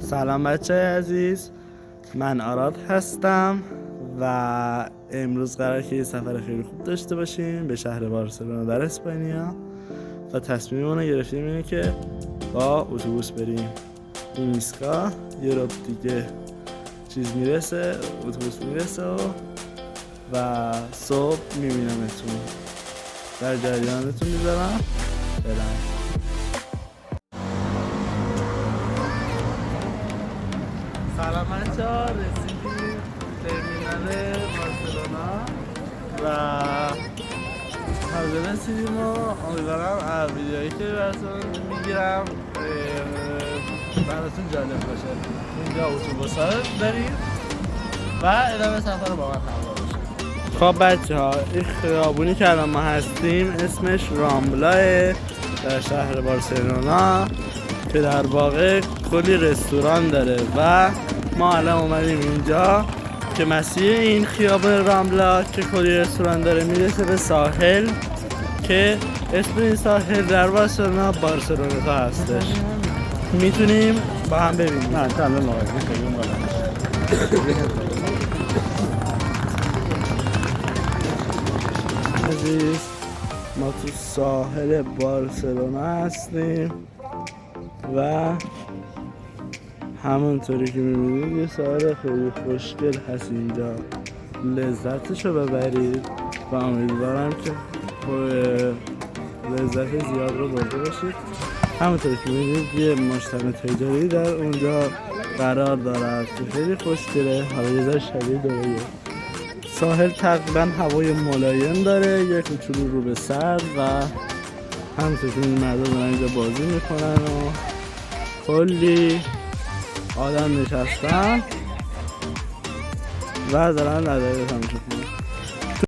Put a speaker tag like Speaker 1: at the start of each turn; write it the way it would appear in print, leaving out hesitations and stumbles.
Speaker 1: سلام بچه عزیز، من آراد هستم و امروز قراره که یه سفر خیلی خوب داشته باشیم به شهر بارسلونا در اسپانیا و تصمیممون رو گرفتیم اینه که با اتوبوس بریم. این ایستگاه یه ربع دیگه اتوبوس میرسه و صبح میبینمتون، در جریانتون میذارم. برم. سلام بچه‌ها، رسیدیم ترمینال بارسلونا و حاضر رسیدیم و امیدوارم از ویدیوهایی که براتون میگیرم براتون جالب باشه. اینجا اتوبوس ها داریم و ادامه سفر رو با من همراه باشید. خب بچه‌ها، این خیابونی که الان ما هستیم اسمش رامبلاه در شهر بارسلونا که در واقع کلی رستوران داره و ما الان اومدیم اینجا که مسیر این خیابان رامبلا که کلی رستوران داره میرسه به ساحل که اسم این ساحل در بارسلونا بارسلونتا هستش. میتونیم با هم ببینیم. نه الان عزیز، ما تو ساحل بارسلونا هستیم و همونطوری که میبینید یه ساحل خیلی خوشگل هست اینجا. لذتشو ببرید و امیدوارم که لذت زیاد رو برده باشید. همونطوری که میبینید یه مجتمع تجاری در اونجا قرار دارد که خیلی خوشگله. حالا یه ذره شدید دویه. ساحل تقریبا هوای ملایم داره، یه کوچولو رو به سر و همونطور که این مردم دارن اینجا بازی میکنن و کلی آدم نشستن و دارن نظریه تماشا میکنن.